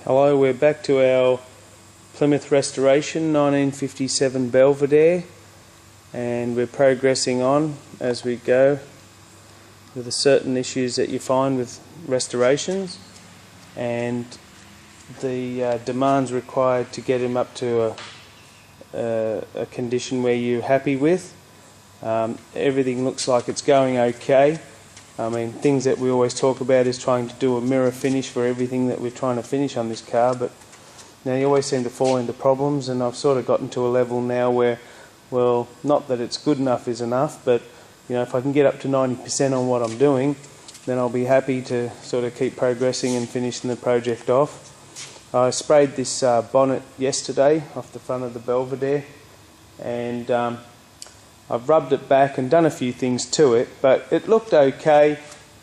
Hello, we're back to our Plymouth restoration, 1957 Belvedere, and we're progressing on as we go with the certain issues that you find with restorations and the demands required to get him up to a condition where you're happy with. Everything looks like it's going okay. I mean, things that we always talk about is trying to do a mirror finish for everything that we're trying to finish on this car, but now you always seem to fall into problems, and I've sort of gotten to a level now where, well, not that it's good enough is enough, but you know, if I can get up to 90% on what I'm doing, then I'll be happy to sort of keep progressing and finishing the project off. I sprayed this bonnet yesterday off the front of the Belvedere, and I've rubbed it back and done a few things to it, but it looked okay.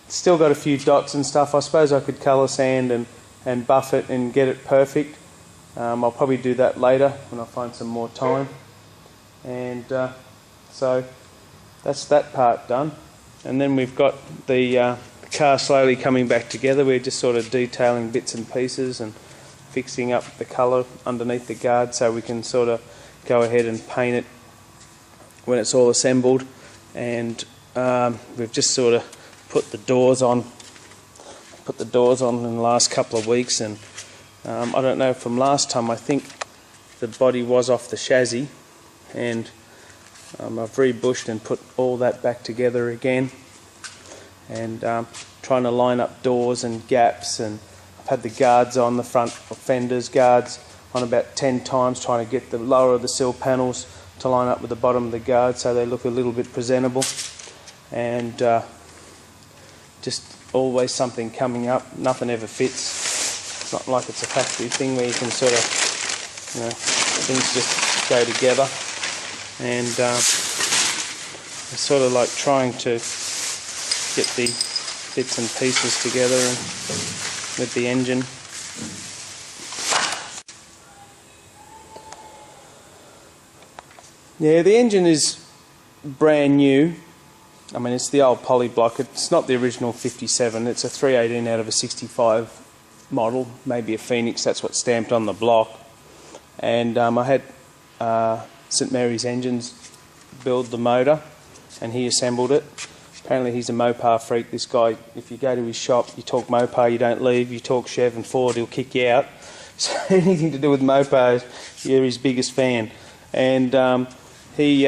Still got a few dots and stuff. I suppose I could colour sand and buff it and get it perfect. I'll probably do that later when I find some more time. And so that's that part done. And then we've got the car slowly coming back together. We're just sort of detailing bits and pieces and fixing up the colour underneath the guard so we can sort of go ahead and paint it when it's all assembled. And we've just sort of put the doors on in the last couple of weeks, and I don't know, from last time I think the body was off the chassis, and I've rebushed and put all that back together again, and trying to line up doors and gaps, and I've had the guards on the front, fenders guards on about 10 times, trying to get the lower of the sill panels to line up with the bottom of the guard so they look a little bit presentable. And just always something coming up. Nothing ever fits. It's not like it's a factory thing where you can sort of, you know, things just go together. And it's sort of like trying to get the bits and pieces together and with the engine. Yeah, the engine is brand new. I mean, it's the old poly block. It's not the original 57. It's a 318 out of a 65 model, maybe a Phoenix. That's what's stamped on the block. And I had St Mary's Engines build the motor, and he assembled it. Apparently he's a Mopar freak, this guy. If you go to his shop, you talk Mopar, you don't leave. You talk Chev and Ford, he'll kick you out. So anything to do with Mopar, you're his biggest fan. And he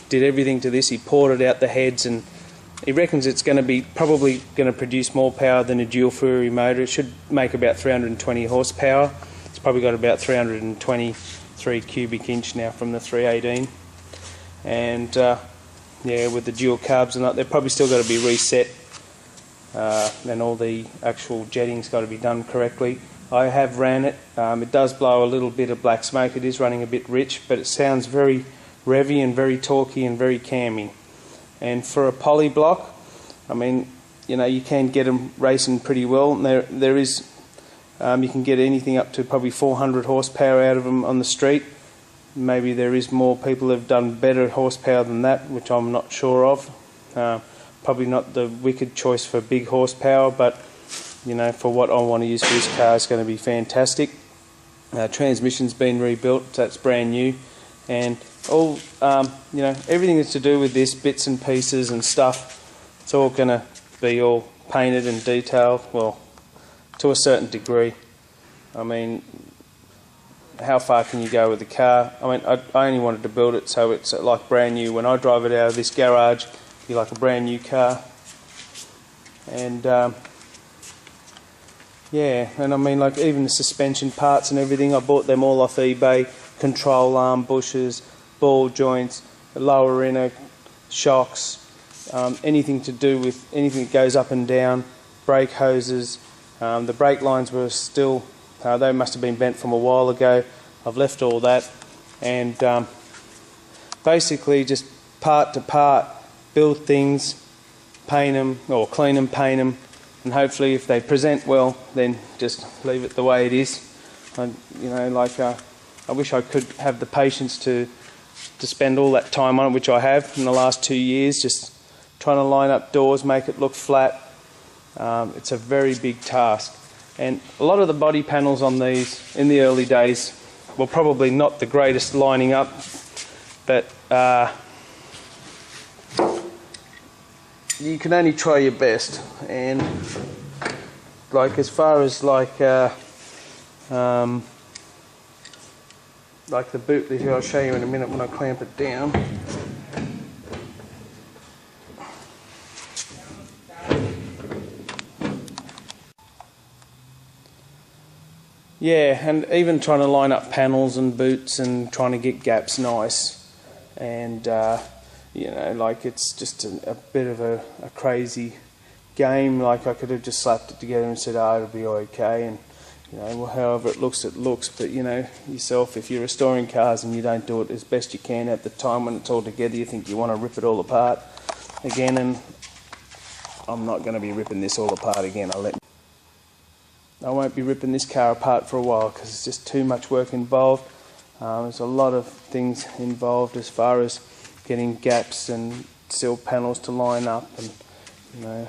did everything to this. He ported out the heads, and he reckons it's going to be probably going to produce more power than a dual Fury motor. It should make about 320 horsepower. It's probably got about 323 cubic inch now from the 318. And yeah, with the dual carbs and that, they're probably still got to be reset, and all the actual jetting's got to be done correctly. I have ran it. It does blow a little bit of black smoke. It is running a bit rich, but it sounds very revvy and very torquey and very cammy. And for a poly block, I mean, you know, you can get them racing pretty well. And there is, you can get anything up to probably 400 horsepower out of them on the street. Maybe there is more people have done better horsepower than that, which I'm not sure of. Probably not the wicked choice for big horsepower, but you know, for what I want to use for this car, it's going to be fantastic. Transmission's been rebuilt, so it's brand new, and all you know, everything that's to do with this, bits and pieces and stuff, it's all going to be all painted and detailed. Well, to a certain degree. I mean, how far can you go with the car? I mean, I only wanted to build it so it's like brand new. When I drive it out of this garage, it'll be like a brand new car. And yeah, and I mean, like, even the suspension parts and everything, I bought them all off eBay. Control arm bushes, ball joints, lower inner shocks, anything to do with anything that goes up and down, brake hoses. The brake lines were still, they must have been bent from a while ago. I've left all that, and basically just part to part, build things, paint them, or clean them, paint them, and hopefully if they present well, then just leave it the way it is. You know, like, I wish I could have the patience to spend all that time on it, which I have in the last 2 years, just trying to line up doors, make it look flat. It's a very big task. And a lot of the body panels on these in the early days were probably not the greatest lining up, but you can only try your best. And like as far as like the boot that I'll show you in a minute when I clamp it down. Yeah, and even trying to line up panels and boots and trying to get gaps nice, and you know, like it's just a bit of a crazy game. Like I could have just slapped it together and said, oh, it'll be okay, and you know, well, however it looks, but you know yourself, if you're restoring cars and you don't do it as best you can at the time when it's all together, you think you want to rip it all apart again, and I'm not going to be ripping this all apart again. I won't be ripping this car apart for a while because it's just too much work involved. There's a lot of things involved as far as getting gaps and sill panels to line up, and you know,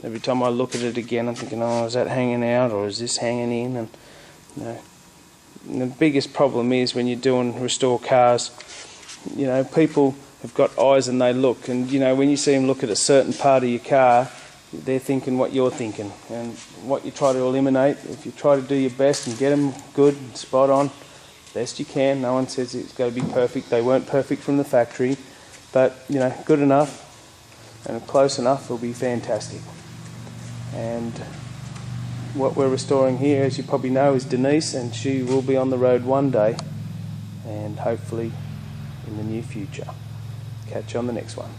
every time I look at it again I'm thinking, oh, is that hanging out or is this hanging in? And you know, and the biggest problem is when you're doing restore cars, you know, people have got eyes and they look, and you know, when you see them look at a certain part of your car, they're thinking what you're thinking, and what you try to eliminate, if you try to do your best and get them good and spot on best you can. No one says it's going to be perfect. They weren't perfect from the factory, but you know, good enough and close enough will be fantastic. And what we're restoring here, as you probably know, is Denise, and she will be on the road one day, and hopefully in the near future. Catch you on the next one.